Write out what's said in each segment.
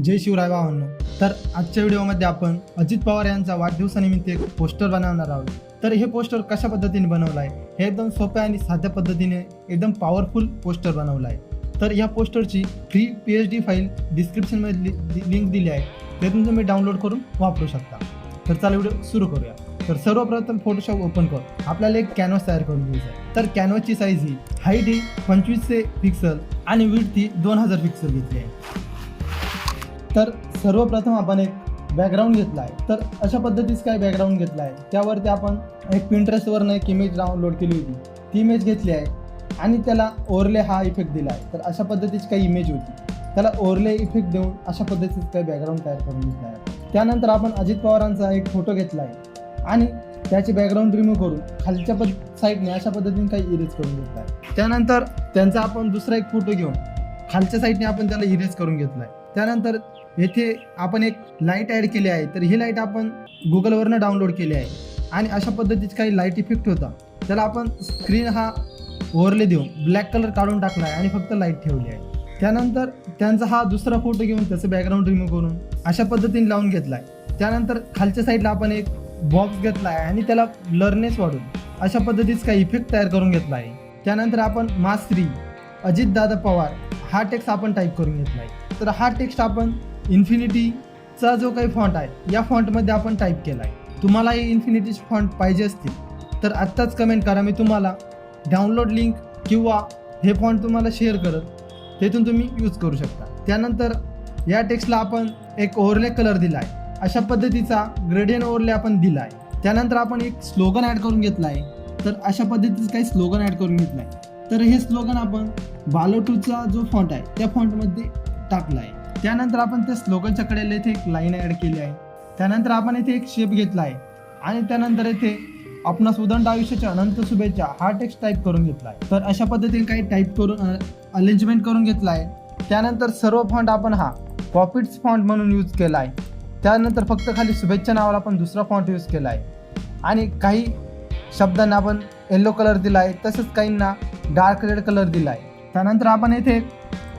जय शिवराय भावांनो. तर आजच्या व्हिडिओमध्ये आपण अजित पवार यांचा वाढदिवसानिमित्त एक पोस्टर बनवणार आहोत. तर हे पोस्टर कशा पद्धतीने बनवलं आहे, हे एकदम सोप्या आणि साध्या पद्धतीने एकदम पॉवरफुल पोस्टर बनवलं आहे. तर या पोस्टरची फ्री PSD फाईल डिस्क्रिप्शनमध्ये लिंक दिली आहे, त्यातून तुम्ही डाउनलोड करून वापरू शकता. तर चला व्हिडिओ सुरू करूया. तर सर्वप्रथम फोटोशॉप ओपन करून आपल्याला एक कॅनव्हास तयार करून घ्यायचा आहे. तर कॅनव्हासची साईज ही हाईट ही 2500 पिक्सल आणि विड्थ ही 2000 पिक्सल घेतली आहे. तर सर्वप्रथम आपण एक बॅकग्राऊंड घेतला आहे. तर अशा पद्धतीचं काय बॅकग्राऊंड घेतला आहे, त्यावरती आपण एक पिंटरेस्टवरनं एक इमेज डाउनलोड केली होती, ती इमेज घेतली आहे आणि त्याला ओव्हरले हा इफेक्ट दिला आहे. तर अशा पद्धतीची काही इमेज होती, त्याला ओव्हरले इफेक्ट देऊन अशा पद्धतीचं काही बॅकग्राऊंड तयार करून घेतला आहे. त्यानंतर आपण अजित पवारांचा एक फोटो घेतला आहे आणि त्याचे बॅकग्राऊंड रिमूव्ह करून खालच्या साईडने अशा पद्धतीने काही इरेज करून घेतला आहे. त्यानंतर त्यांचा आपण दुसरा एक फोटो घेऊन खालच्या साईडने आपण त्याला इरेज करून घेतला आहे. त्यानंतर येथे आपण एक लाईट ॲड केली आहे. तर ही लाईट आपण गुगलवरनं डाउनलोड केली आहे आणि अशा पद्धतीचे काही लाईट इफेक्ट होता, त्याला आपण स्क्रीन हा ओव्हरले देऊन ब्लॅक कलर काढून टाकला आहे आणि फक्त लाईट ठेवली आहे. त्यानंतर त्यांचा हा दुसरा फोटो घेऊन त्याचं बॅकग्राऊंड रिमूव्ह करून अशा पद्धतीने लावून घेतला आहे. त्यानंतर खालच्या साईडला आपण एक बॉक्स घेतला आहे आणि त्याला ब्लरनेस वाढून अशा पद्धतीचा काही इफेक्ट तयार करून घेतला आहे. त्यानंतर आपण माश्री अजितदादा पवार हा टेक्स्ट आपण टाईप करून घेतला आहे. तर हा टेक्स्ट आपण इन्फिनिटीचा जो काही फॉन्ट आहे या फॉन्टमध्ये आपण टाईप केला आहे. तुम्हाला हे इन्फिनिटी फॉन्ट पाहिजे असतील तर आत्ताच कमेंट करा, मी तुम्हाला डाउनलोड लिंक किंवा हे फॉन्ट तुम्हाला शेअर करत तेथून तुम्ही यूज करू शकता. त्यानंतर या टेक्स्टला आपण एक ओव्हरले कलर दिला आहे, अशा पद्धतीचा ग्रेडियंट ओव्हरले आपण दिला आहे. त्यानंतर आपण एक स्लोगन ॲड करून घेतला आहे. तर अशा पद्धतीचं काही स्लोगन ॲड करून घेतलं आहे. तर हे स्लोगन आपण बालोटूचा जो फॉन्ट आहे त्या फॉन्टमध्ये टाकला आहे. त्यानंतर आपण त्या स्लोगनच्या कडेला इथे एक लाईन ॲड केली आहे. त्यानंतर आपण इथे एक शेप घेतला आहे आणि त्यानंतर इथे आपणास उदंड आयुष्याच्या अनंत शुभेच्छा हा टेक्स्ट टाईप करून घेतला आहे. तर अशा पद्धतीने काही टाईप करून अरेंजमेंट करून घेतला आहे. त्यानंतर सर्व फॉन्ट आपण हा पॉपिट्स फॉन्ट म्हणून यूज केला आहे. त्यानंतर फक्त खाली शुभेच्छा नावाला आपण दुसरा फॉन्ट यूज केला आहे आणि काही शब्दांना आपण येलो कलर दिला आहे, तसंच काहींना डार्क रेड कलर दिला आहे. त्यानंतर आपण इथे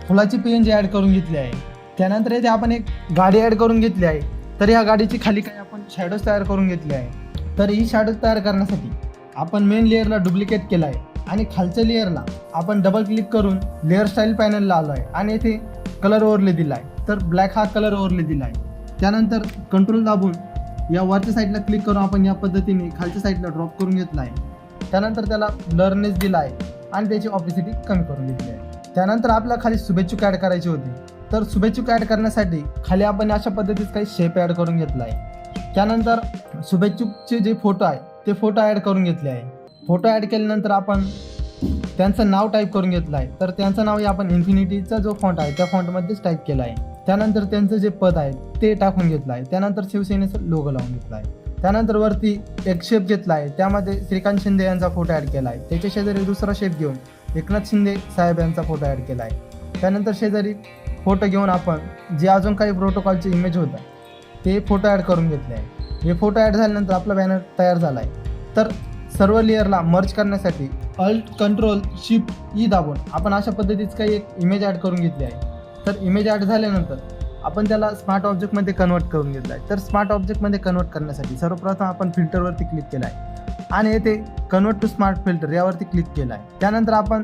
फुलाची PNG ॲड करून घेतली आहे. त्यानंतर इथे आपण एक गाडी ॲड करून घेतली आहे. तर ह्या गाडीची खाली काही आपण शॅडोज तयार करून घेतले आहे. तर ही शॅडोज तयार करण्यासाठी आपण मेन लेअरला डुप्लिकेट केला आहे आणि खालच्या लेअरला आपण डबल क्लिक करून लेअर स्टाईल पॅनलला आलो आहे आणि इथे कलर ओव्हरले दिला आहे. तर ब्लॅक हा कलर ओव्हरले दिला आहे. त्यानंतर कंट्रोल दाबून या वरच्या साईडला क्लिक करून आपण या पद्धतीने खालच्या साईडला ड्रॉप करून घेतला आहे. त्यानंतर त्याला ब्लरनेस दिला आहे आणि त्याची ऑपेसिटी कमी करून घेतली आहे. त्यानंतर आपल्याला खाली शुभेच्छुक ॲड करायची होती. तर शुभेच्छुक ॲड करण्यासाठी खाली आपण अशा पद्धतीचं काही शेप ॲड करून घेतला आहे. त्यानंतर शुभेच्छुकचे जे फोटो आहे ते फोटो ॲड करून घेतले आहे. फोटो ॲड केल्यानंतर आपण त्यांचं नाव टाईप करून घेतलं आहे. तर त्यांचं नाव आपण इन्फिनिटीचा जो फॉन्ट आहे त्या फॉन्टमध्येच टाईप केला आहे. त्यानंतर त्यांचं जे पद आहे ते टाकून घेतलं आहे. त्यानंतर शिवसेनेचा लोगो लावून घेतला आहे. त्यानंतर वरती एक शेप घेतला आहे, त्यामध्ये श्रीकांत शिंदे यांचा फोटो ॲड केला आहे. त्याच्या शेजारी दुसरा शेप घेऊन एकनाथ शिंदे साहेब यांचा फोटो ॲड केला आहे. त्यानंतर शेजारी फोटो घेऊन आपण जे अजून काही प्रोटोकॉलचे इमेज होता ते फोटो ॲड करून घेतले आहे. हे फोटो ॲड झाल्यानंतर आपला बॅनर तयार झाला आहे. तर सर्व लेअरला मर्ज करण्यासाठी Alt-Ctrl-Shift-E दाबून आपण अशा पद्धतीचं काही एक इमेज ॲड करून घेतली आहे. तर इमेज ॲड झाल्यानंतर आपण त्याला स्मार्ट ऑब्जेक्टमध्ये कन्वर्ट करून घेतला आहे. तर स्मार्ट ऑब्जेक्टमध्ये कन्वर्ट करण्यासाठी सर्वप्रथम आपण फिल्टरवरती क्लिक केला आहे आणि येथे कन्वर्ट टू स्मार्ट फिल्टर यावरती क्लिक केला आहे. त्यानंतर आपण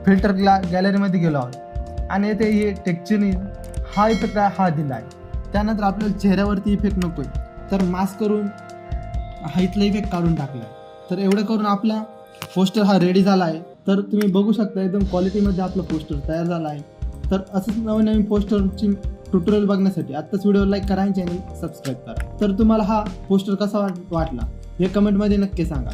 फिल्टर गॅलरीमध्ये गेलो आहोत आणि येथे हे टेक्स्चर हा इफेक्ट आहे हा दिला आहे. त्यानंतर आपल्याला चेहऱ्यावरती इफेक्ट नको आहे तर मास्क करून हा इथला इफेक्ट काढून टाकला आहे. तर एवढं करून आपला पोस्टर हा रेडी झाला आहे. तर तुम्ही बघू शकता एकदम क्वालिटीमध्ये आपला पोस्टर तयार झाला आहे. तर असंच नवीन पोस्टरची ट्युटोरियल बघण्यासाठी आत्ताच व्हिडिओ लाईक करा आणि चॅनल सबस्क्राईब करा. तर तुम्हाला हा पोस्टर कसा वाटला हे कमेंटमध्ये नक्की सांगा.